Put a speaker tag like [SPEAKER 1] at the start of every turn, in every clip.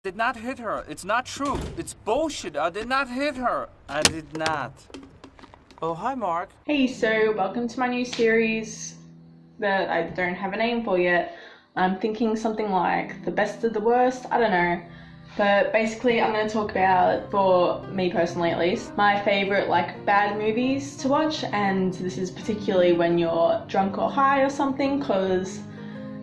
[SPEAKER 1] Did not hit her. It's not true. It's bullshit. I did not hit her. I did not. Oh, hi, Mark.
[SPEAKER 2] Hey, so welcome to my new series that I don't have a name for yet. I'm thinking something like the best of the worst, I don't know. But basically I'm going to talk about, for me personally at least, my favourite like bad movies to watch, and this is particularly when you're drunk or high or something, because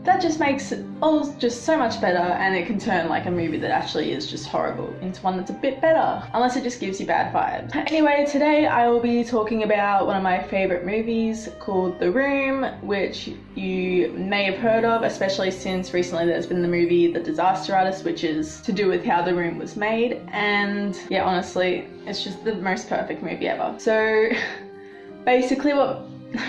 [SPEAKER 2] that just makes it all just so much better, and it can turn like a movie that actually is just horrible into one that's a bit better, unless it just gives you bad vibes. Anyway, today I will be talking about one of my favourite movies called The Room, which you may have heard of, especially since recently there's been the movie The Disaster Artist, which is to do with how The Room was made, and yeah, honestly, it's just the most perfect movie ever. So basically what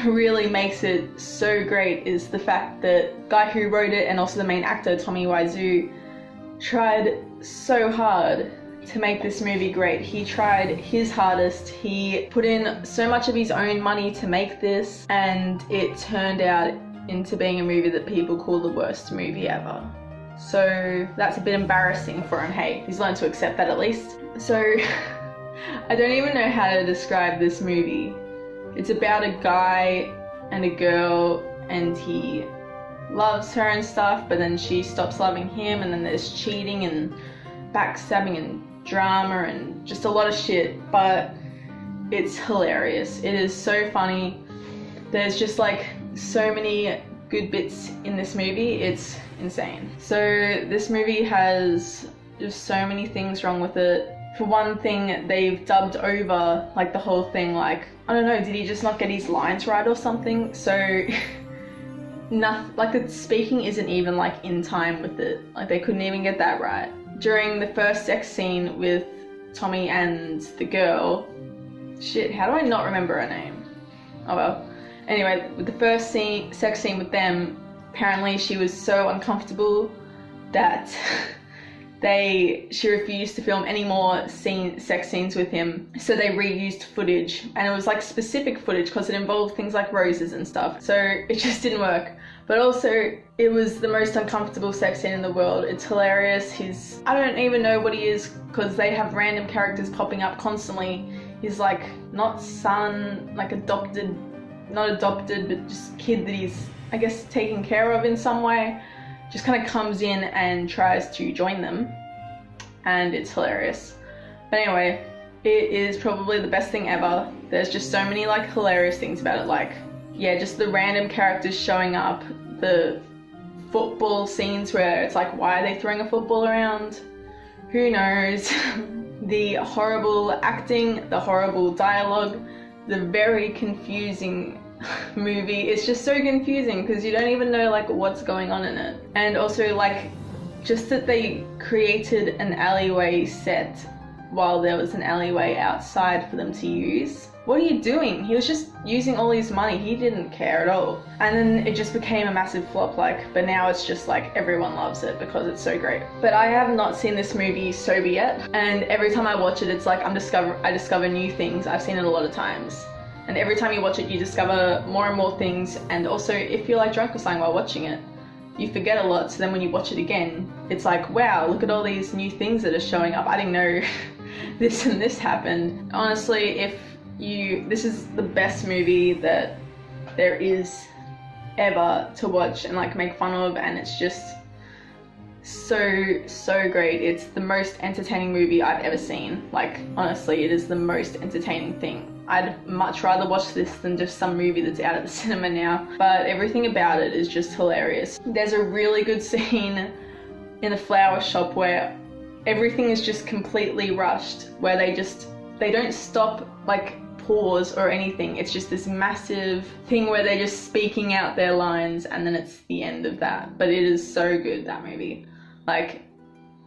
[SPEAKER 2] really makes it so great is the fact that the guy who wrote it and also the main actor, Tommy Wiseau, tried so hard to make this movie great. He tried his hardest, he put in so much of his own money to make this, and it turned out into being a movie that people call the worst movie ever. So that's a bit embarrassing for him. Hey, he's learned to accept that at least. So I don't even know how to describe this movie. It's about a guy and a girl, and he loves her and stuff, but then she stops loving him, and then there's cheating and backstabbing and drama and just a lot of shit, but it's hilarious. It is so funny. There's just like so many good bits in this movie. It's insane. So this movie has just so many things wrong with it. For one thing, they've dubbed over like the whole thing, like, I don't know, did he just not get his lines right or something? So like the speaking isn't even like in time with it. Like they couldn't even get that right. During the first sex scene with Tommy and the girl, shit, how do I not remember her name? Oh well. Anyway, with the first sex scene with them, apparently she was so uncomfortable that she refused to film any more sex scenes with him, so they reused footage, and it was like specific footage because it involved things like roses and stuff, so it just didn't work. But also, it was the most uncomfortable sex scene in the world. It's hilarious. I don't even know what he is, because they have random characters popping up constantly. He's like not son, like not adopted, but just kid that he's, I guess, taken care of in some way. Just kind of comes in and tries to join them, and it's hilarious. But anyway, it is probably the best thing ever. There's just so many like hilarious things about it, like, yeah, just the random characters showing up, the football scenes where it's like, why are they throwing a football around? Who knows? The horrible acting, the horrible dialogue, the very confusing movie. It's just so confusing because you don't even know like what's going on in it. And also like just that they created an alleyway set while there was an alleyway outside for them to use. What are you doing? He was just using all his money. He didn't care at all. And then it just became a massive flop, like, but now it's just like everyone loves it because it's so great. But I have not seen this movie sober yet, and every time I watch it, it's like I discover new things. I've seen it a lot of times. And every time you watch it, you discover more and more things. And also, if you're like drunk or something while watching it, you forget a lot. So then when you watch it again, it's like, wow, look at all these new things that are showing up. I didn't know this and this happened. Honestly, this is the best movie that there is ever to watch and like make fun of. And it's just so great. It's the most entertaining movie I've ever seen. Like, honestly, it is the most entertaining thing. I'd much rather watch this than just some movie that's out of the cinema now, but everything about it is just hilarious. There's a really good scene in a flower shop where everything is just completely rushed, where they don't stop, like pause or anything. It's just this massive thing where they're just speaking out their lines, and then it's the end of that. But it is so good, that movie. Like,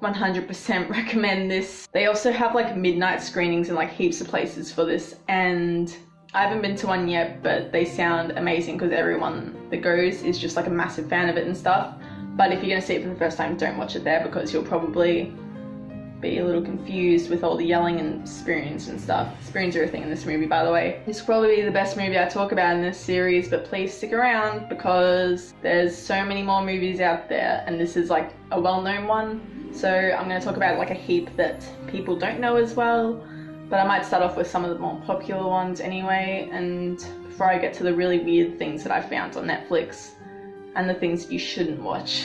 [SPEAKER 2] 100% recommend this. They also have like midnight screenings in like heaps of places for this, and I haven't been to one yet, but they sound amazing because everyone that goes is just like a massive fan of it and stuff. But if you're going to see it for the first time, don't watch it there because you'll probably be a little confused with all the yelling and spoons and stuff. Spoons are a thing in this movie, by the way. This will probably be the best movie I talk about in this series, but please stick around because there's so many more movies out there, and this is like a well-known one. So I'm going to talk about like a heap that people don't know as well, but I might start off with some of the more popular ones anyway, and before I get to the really weird things that I found on Netflix and the things you shouldn't watch.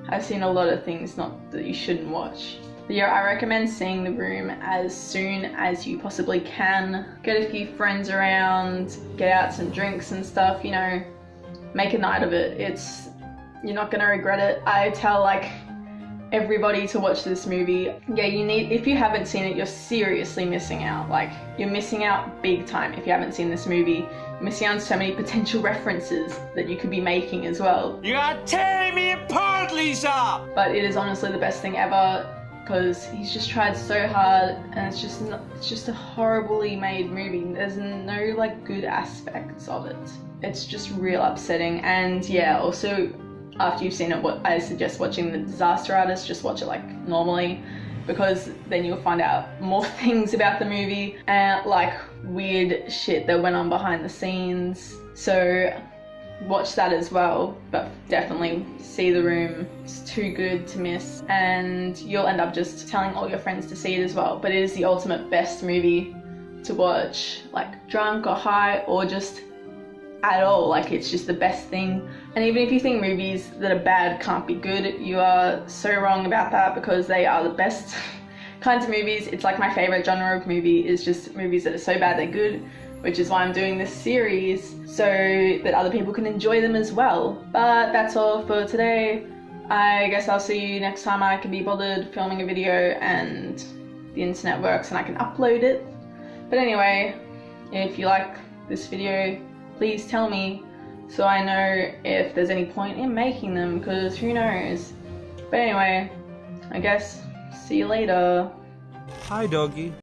[SPEAKER 2] I've seen a lot of things that you shouldn't watch. But yeah, I recommend seeing The Room as soon as you possibly can. Get a few friends around, get out some drinks and stuff, you know, make a night of it. You're not gonna regret it. I tell like everybody to watch this movie. Yeah, if you haven't seen it, you're seriously missing out. Like, you're missing out big time if you haven't seen this movie. You're missing out on so many potential references that you could be making as well.
[SPEAKER 1] You are tearing me apart, Lisa!
[SPEAKER 2] But it is honestly the best thing ever, because he's just tried so hard, and it's just a horribly made movie. There's no like good aspects of it. It's just real upsetting. And yeah, also after you've seen it, I suggest watching The Disaster Artist. Just watch it like normally, because then you'll find out more things about the movie and like weird shit that went on behind the scenes. So watch that as well, but definitely see The Room. It's too good to miss, and you'll end up just telling all your friends to see it as well. But it is the ultimate best movie to watch, like drunk or high or just at all. Like, it's just the best thing. And even if you think movies that are bad can't be good, you are so wrong about that, because they are the best kinds of movies. It's like my favorite genre of movie is just movies that are so bad they're good, which is why I'm doing this series, so that other people can enjoy them as well. But that's all for today. I guess I'll see you next time I can be bothered filming a video and the internet works and I can upload it. But anyway, if you like this video, please tell me so I know if there's any point in making them, because who knows. But anyway, I guess see you later.
[SPEAKER 3] Hi, doggy.